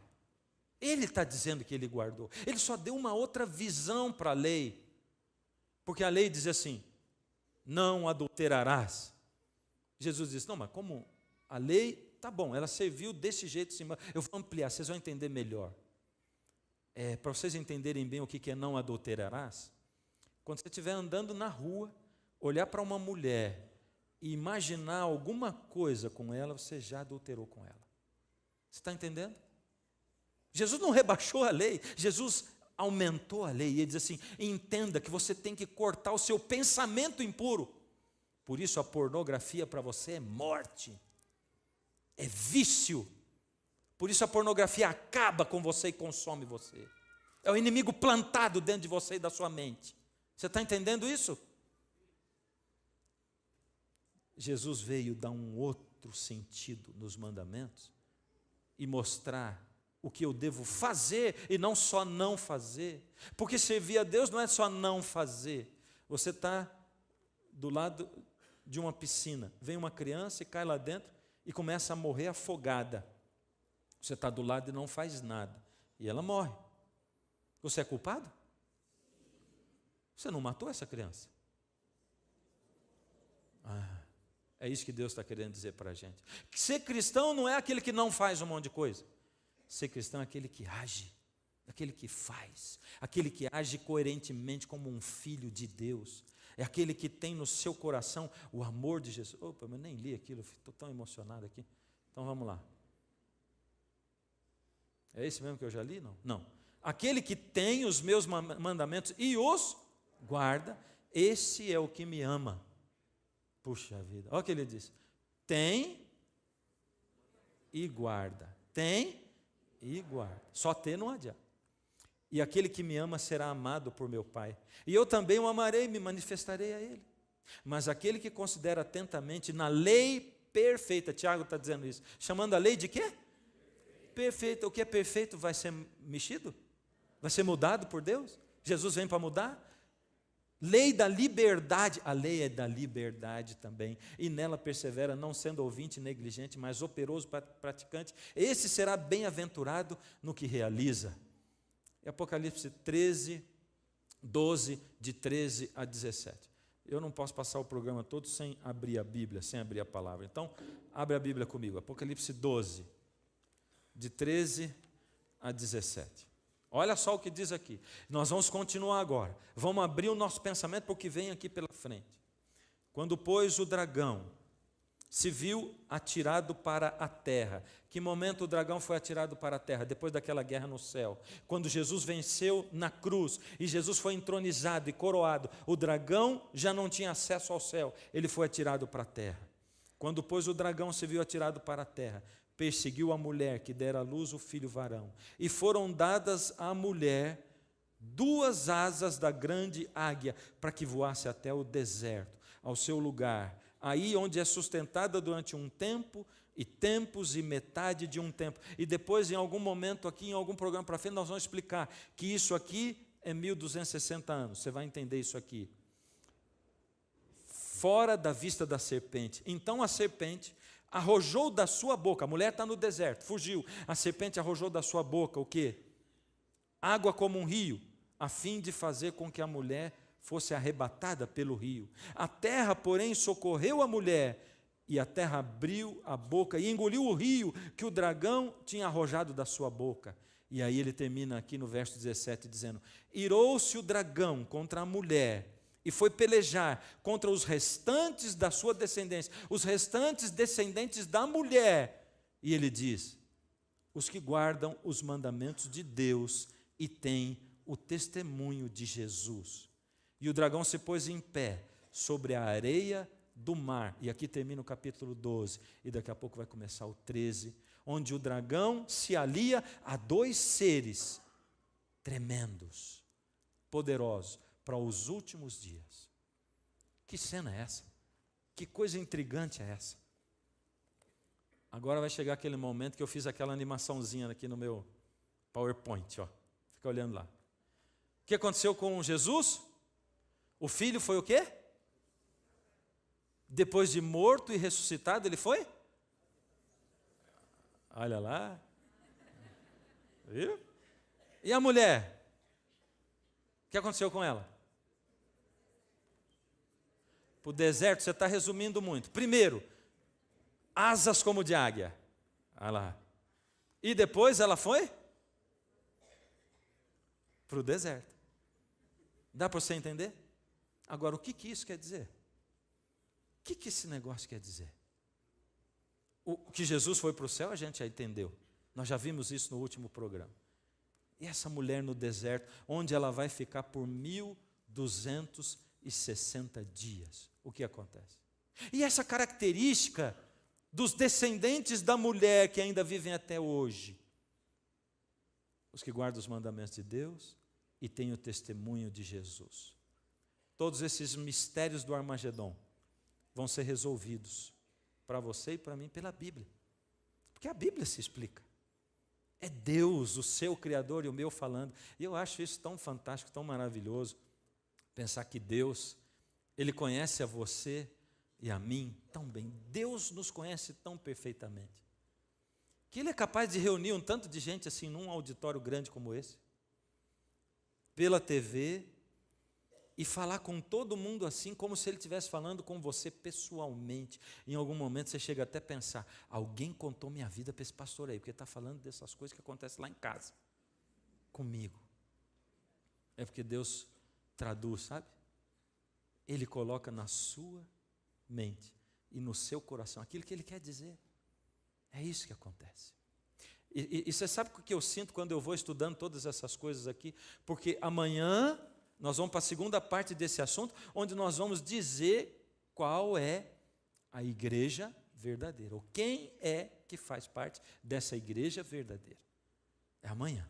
Ele está dizendo que ele guardou. Ele só deu uma outra visão para a lei, porque a lei diz assim: não adulterarás. Jesus disse: não, mas como a lei, tá bom, ela serviu desse jeito, sim, eu vou ampliar, vocês vão entender melhor. Para vocês entenderem bem o que é não adulterarás, quando você estiver andando na rua, olhar para uma mulher e imaginar alguma coisa com ela, você já adulterou com ela. Você está entendendo? Jesus não rebaixou a lei, Jesus aumentou a lei. E ele diz assim: entenda que você tem que cortar o seu pensamento impuro, Por isso a pornografia para você é morte, é vício. Por isso a pornografia acaba com você e consome você. É o inimigo plantado dentro de você e da sua mente. Você está entendendo isso? Jesus veio dar um outro sentido nos mandamentos e mostrar o que eu devo fazer e não só não fazer. Porque servir a Deus não é só não fazer. Você está do lado de uma piscina, vem uma criança e cai lá dentro e começa a morrer afogada. Você está do lado e não faz nada, e ela morre. Você é culpado? Você não matou essa criança? É isso que Deus está querendo dizer para a gente. Que ser cristão não é aquele que não faz um monte de coisa. Ser cristão é aquele que age, aquele que faz, aquele que age coerentemente como um filho de Deus. É aquele que tem no seu coração o amor de Jesus. Opa, eu nem li aquilo, estou tão emocionado aqui. Então vamos lá. É esse mesmo que eu já li? Não. Não. Aquele que tem os meus mandamentos e os guarda, esse é o que me ama. Puxa vida, olha o que ele diz: tem e guarda, tem e guarda. Só ter não adianta. E aquele que me ama será amado por meu Pai, e eu também o amarei e me manifestarei a ele. Mas aquele que considera atentamente na lei perfeita, Tiago está dizendo isso, chamando a lei de quê? Perfeita. O que é perfeito vai ser mexido? Vai ser mudado por Deus? Jesus vem para mudar? Lei da liberdade, a lei é da liberdade também, e nela persevera, não sendo ouvinte negligente, mas operoso praticante, esse será bem-aventurado no que realiza. É Apocalipse 13, 12, de 13 a 17. Eu não posso passar o programa todo sem abrir a Bíblia, sem abrir a palavra. Então, abre a Bíblia comigo, Apocalipse 12, de 13 a 17. Olha só o que diz aqui. Nós vamos continuar agora. Vamos abrir o nosso pensamento para o que vem aqui pela frente. Quando, pois, o dragão se viu atirado para a terra. Que momento o dragão foi atirado para a terra? Depois daquela guerra no céu. Quando Jesus venceu na cruz e Jesus foi entronizado e coroado, o dragão já não tinha acesso ao céu. Ele foi atirado para a terra. Quando, pois, o dragão se viu atirado para a terra, perseguiu a mulher que dera à luz o filho varão. E foram dadas à mulher 2 asas da grande águia, para que voasse até o deserto, ao seu lugar, aí onde é sustentada durante um tempo, e tempos, e metade de um tempo. E depois, em algum momento aqui, em algum programa para frente, nós vamos explicar que isso aqui é 1260 anos. Você vai entender isso aqui. Fora da vista da serpente. Então a serpente arrojou da sua boca, a mulher está no deserto, fugiu, a serpente arrojou da sua boca o quê? Água como um rio, a fim de fazer com que a mulher fosse arrebatada pelo rio. A terra, porém, socorreu a mulher, e a terra abriu a boca e engoliu o rio que o dragão tinha arrojado da sua boca. E aí ele termina aqui no verso 17 dizendo: irou-se o dragão contra a mulher, e foi pelejar contra os restantes da sua descendência, os restantes descendentes da mulher. E ele diz: os que guardam os mandamentos de Deus e têm o testemunho de Jesus. E o dragão se pôs em pé sobre a areia do mar. E aqui termina o capítulo 12, e daqui a pouco vai começar o 13, onde o dragão se alia a 2 seres tremendos, poderosos, para os últimos dias. Que cena é essa? Que coisa intrigante é essa? Agora vai chegar aquele momento que eu fiz aquela animaçãozinha aqui no meu PowerPoint, ó. Fica olhando lá. O que aconteceu com Jesus? O filho foi o quê? Depois de morto e ressuscitado, ele foi? Olha lá. Viu? E a mulher? O que aconteceu com ela? Para o deserto, você está resumindo muito. Primeiro, asas como de águia. Olha lá. E depois ela foi? Para o deserto. Dá para você entender? Agora, o que isso quer dizer? O que esse negócio quer dizer? O que Jesus foi para o céu, a gente já entendeu. Nós já vimos isso no último programa. E essa mulher no deserto, onde ela vai ficar por 1260 dias. O que acontece? E essa característica dos descendentes da mulher que ainda vivem até hoje, os que guardam os mandamentos de Deus e têm o testemunho de Jesus. Todos esses mistérios do Armagedon vão ser resolvidos para você e para mim pela Bíblia. Porque a Bíblia se explica. É Deus, o seu Criador e o meu falando. E eu acho isso tão fantástico, tão maravilhoso. Pensar que Deus, Ele conhece a você e a mim tão bem. Deus nos conhece tão perfeitamente. Que Ele é capaz de reunir um tanto de gente assim num auditório grande como esse. Pela TV. E falar com todo mundo assim, como se Ele estivesse falando com você pessoalmente. Em algum momento você chega até a pensar, alguém contou minha vida para esse pastor aí, porque está falando dessas coisas que acontecem lá em casa, comigo. É porque Deus traduz, sabe? Ele coloca na sua mente e no seu coração aquilo que Ele quer dizer. É isso que acontece. E você sabe o que eu sinto quando eu vou estudando todas essas coisas aqui? Porque amanhã nós vamos para a segunda parte desse assunto, onde nós vamos dizer qual é a igreja verdadeira, ou quem é que faz parte dessa igreja verdadeira. É amanhã.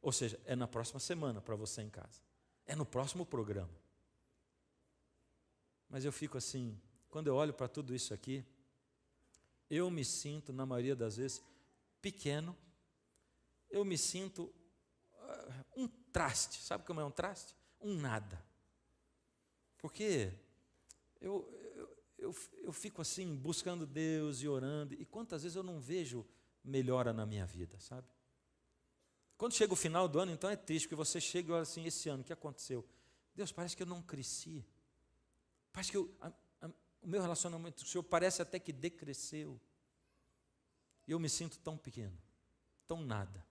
Ou seja, é na próxima semana para você em casa. É no próximo programa. Mas eu fico assim, quando eu olho para tudo isso aqui, eu me sinto, na maioria das vezes, pequeno, eu me sinto um traste. Sabe como é um traste? Um nada. Porque eu fico assim, buscando Deus e orando, e quantas vezes eu não vejo melhora na minha vida, sabe? Quando chega o final do ano, então é triste, porque você chega e olha assim, esse ano, o que aconteceu? Deus, parece que eu não cresci. Parece que o meu relacionamento com o Senhor parece até que decresceu. E eu me sinto tão pequeno, tão nada.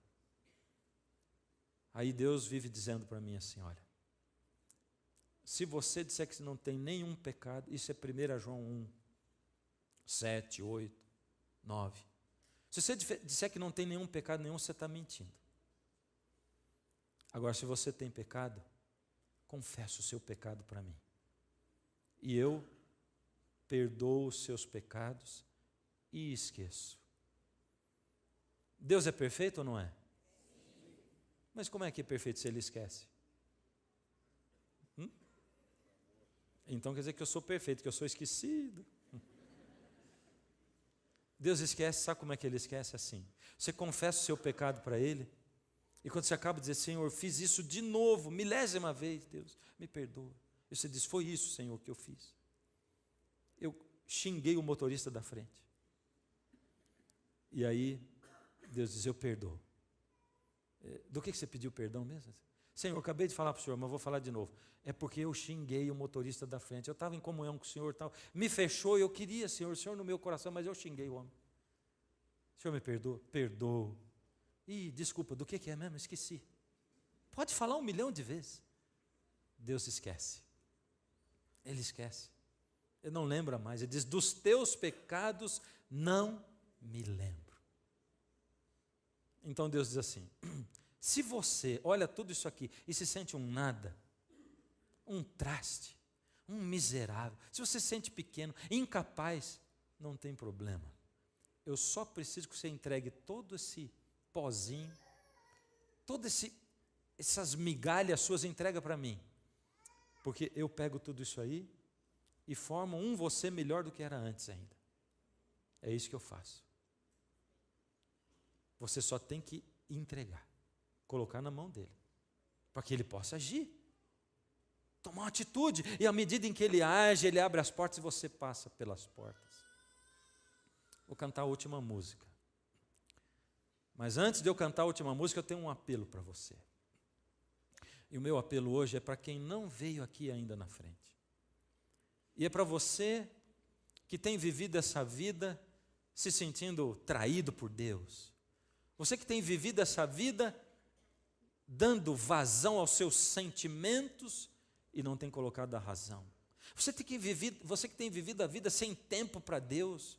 Aí Deus vive dizendo para mim assim, olha, se você disser que não tem nenhum pecado, isso é 1 João 1, 7, 8, 9. Se você disser que não tem nenhum pecado nenhum, você está mentindo. Agora, se você tem pecado, confessa o seu pecado para mim. E eu perdoo os seus pecados e esqueço. Deus é perfeito ou não é? Mas como é que é perfeito se Ele esquece? Então quer dizer que eu sou perfeito, que eu sou esquecido. Deus esquece, sabe como é que Ele esquece? Assim, você confessa o seu pecado para Ele, e quando você acaba de dizer, Senhor, fiz isso de novo, milésima vez, Deus, me perdoa. E você diz, foi isso, Senhor, que eu fiz. Eu xinguei o motorista da frente. E aí, Deus diz, eu perdoo. Do que você pediu perdão mesmo? Senhor, eu acabei de falar para o Senhor, mas vou falar de novo. É porque eu xinguei o motorista da frente. Eu estava em comunhão com o Senhor, tal, me fechou, eu queria, Senhor, o Senhor no meu coração, mas eu xinguei o homem. O Senhor me perdoa? Perdoo. Ih, desculpa, do que é mesmo? Esqueci. Pode falar 1 milhão de vezes. Deus esquece. Ele esquece. Ele não lembra mais. Ele diz, dos teus pecados não me lembro. Então Deus diz assim, se você olha tudo isso aqui e se sente um nada, um traste, um miserável, se você se sente pequeno, incapaz, não tem problema. Eu só preciso que você entregue todo esse pozinho, essas migalhas suas, entrega para mim. Porque eu pego tudo isso aí e formo um você melhor do que era antes ainda. É isso que eu faço. Você só tem que entregar, colocar na mão dele, para que ele possa agir, tomar uma atitude, e à medida em que ele age, ele abre as portas e você passa pelas portas. Vou cantar a última música. Mas antes de eu cantar a última música, eu tenho um apelo para você. E o meu apelo hoje é para quem não veio aqui ainda na frente. E é para você que tem vivido essa vida se sentindo traído por Deus. Você que tem vivido essa vida dando vazão aos seus sentimentos e não tem colocado a razão. Você que tem vivido a vida sem tempo para Deus.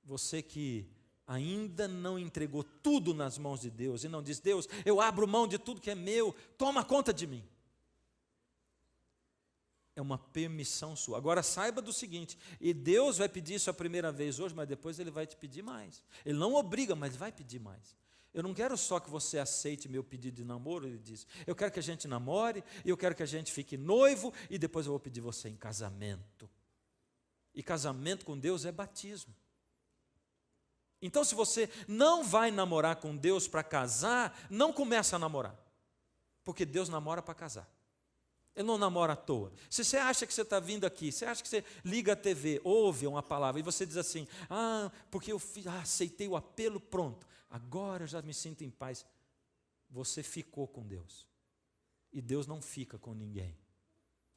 Você que ainda não entregou tudo nas mãos de Deus e não diz, Deus, eu abro mão de tudo que é meu, toma conta de mim. É uma permissão sua. Agora saiba do seguinte, e Deus vai pedir isso a primeira vez hoje, mas depois Ele vai te pedir mais. Ele não obriga, mas vai pedir mais. Eu não quero só que você aceite meu pedido de namoro, Ele diz. Eu quero que a gente namore, eu quero que a gente fique noivo, e depois eu vou pedir você em casamento. E casamento com Deus é batismo. Então, se você não vai namorar com Deus para casar, não começa a namorar. Porque Deus namora para casar. Ele não namora à toa. Se você acha que você está vindo aqui, você acha que você liga a TV, ouve uma palavra, e você diz assim, porque eu aceitei o apelo, pronto, agora eu já me sinto em paz. Você ficou com Deus. E Deus não fica com ninguém.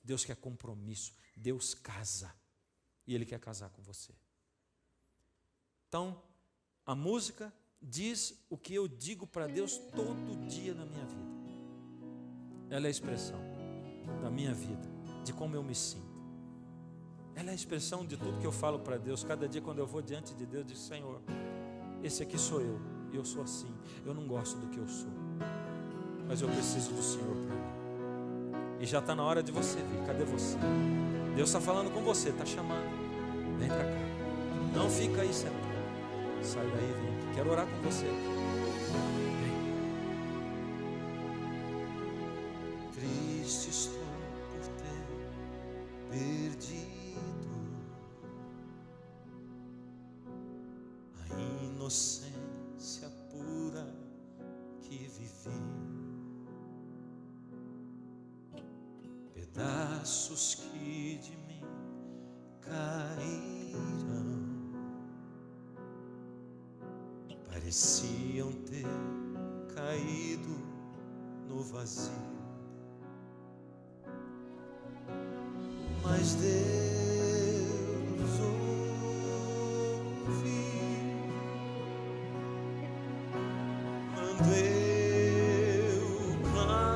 Deus quer compromisso. Deus casa. E Ele quer casar com você. Então, a música diz o que eu digo para Deus todo dia na minha vida. Ela é a expressão da minha vida, de como eu me sinto. Ela é a expressão de tudo que eu falo para Deus. Cada dia quando eu vou diante de Deus, eu digo, Senhor, esse aqui sou eu, e eu sou assim. Eu não gosto do que eu sou, mas eu preciso do Senhor para mim. E já está na hora de você vir. Cadê você? Deus está falando com você, está chamando. Vem para cá. Não fica aí sentado. Sai daí, vem. Quero orar com você. Triste estou por ter perdido a inocência pura que vivi, pedaços que de mim caíram, pareciam ter caído no vazio. Mas Deus ouve quando eu clamei,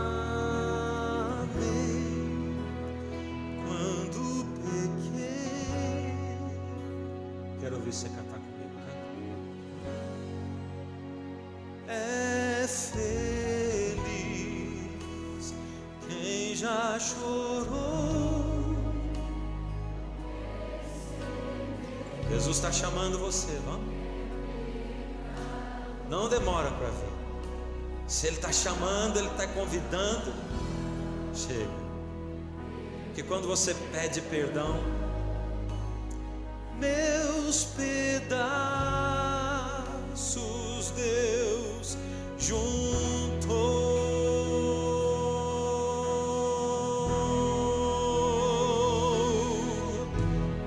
quando pequei. Quero ouvir você cantar comigo, canta. É feliz quem já chorou. Jesus está chamando você, vamos? Não demora para vir. Se Ele está chamando, Ele está convidando, chega. Porque quando você pede perdão, meus pedaços Deus juntou.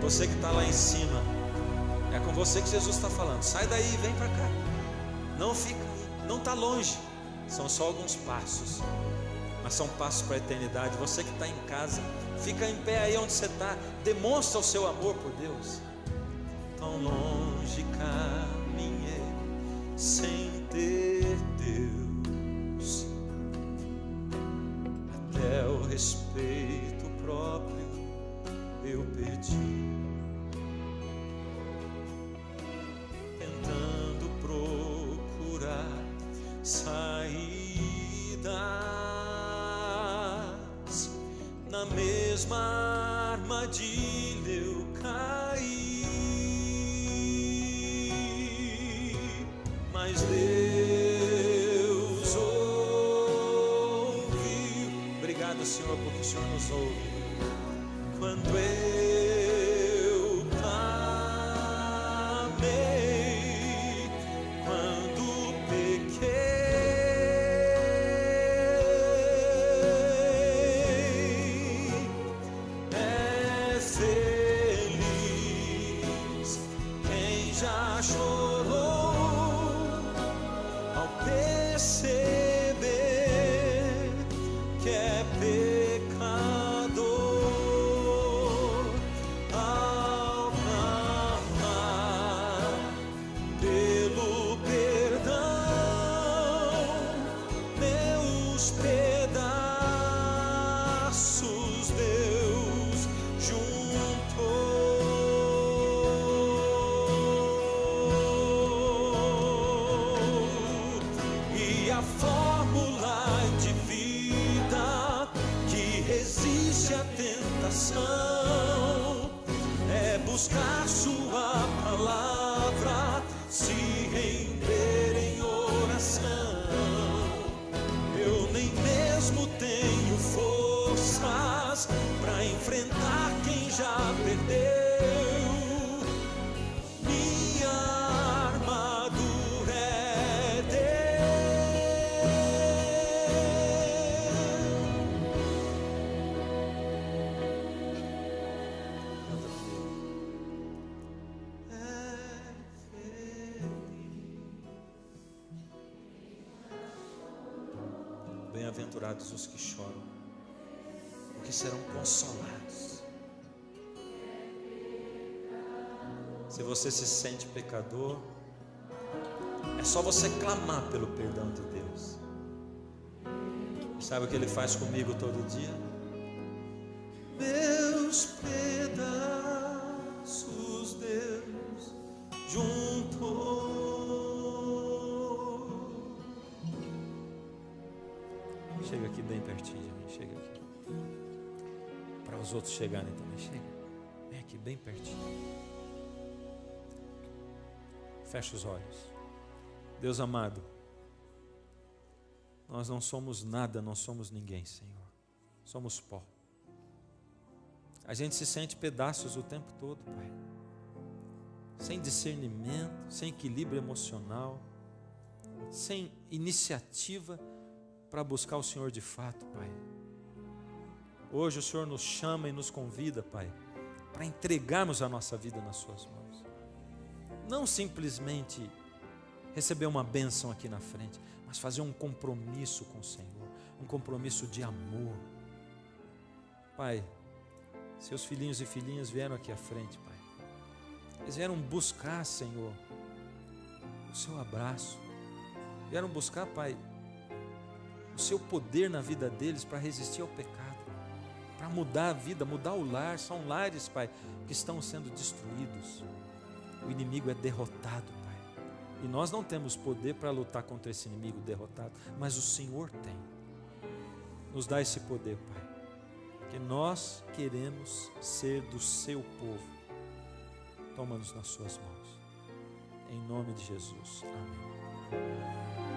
Você que está lá em cima, é com você que Jesus está falando. Sai daí, vem para cá. Não fica aí, não está longe. São só alguns passos, mas são passos para a eternidade. Você que está em casa, fica em pé aí onde você está. Demonstra o seu amor por Deus. Tão longe caminhei sem ter Deus, até o respeito próprio eu perdi. Saídas, na mesma armadilha eu caí, mas Deus ouve. Obrigado, Senhor, porque o Senhor nos ouve. Quando eu clamei, quando pequei, buscar sua palavra, se render em oração. Eu nem mesmo tenho forças para enfrentar quem já perdeu. Minha armadura é Bem-aventurados os que choram, porque serão consolados. Se você se sente pecador, é só você clamar pelo perdão de Deus. Sabe o que Ele faz comigo todo dia? Meus pedaços Deus juntou. Chega aqui bem pertinho de mim, chega aqui. Para os outros chegarem também, chega. Vem aqui bem pertinho. Fecha os olhos. Deus amado, nós não somos nada, não somos ninguém, Senhor. Somos pó. A gente se sente pedaços o tempo todo, Pai. Sem discernimento, sem equilíbrio emocional, sem iniciativa para buscar o Senhor de fato, Pai. Hoje o Senhor nos chama e nos convida, Pai, para entregarmos a nossa vida nas Suas mãos. Não simplesmente receber uma bênção aqui na frente, mas fazer um compromisso com o Senhor, um compromisso de amor. Pai, seus filhinhos e filhinhas vieram aqui à frente, Pai. Eles vieram buscar, Senhor, o Seu abraço. Vieram buscar, Pai, o Seu poder na vida deles para resistir ao pecado, para mudar a vida, mudar o lar. São lares, Pai, que estão sendo destruídos. O inimigo é derrotado, Pai. E nós não temos poder para lutar contra esse inimigo derrotado, mas o Senhor tem. Nos dá esse poder, Pai, que nós queremos ser do Seu povo. Toma-nos nas Suas mãos. Em nome de Jesus. Amém.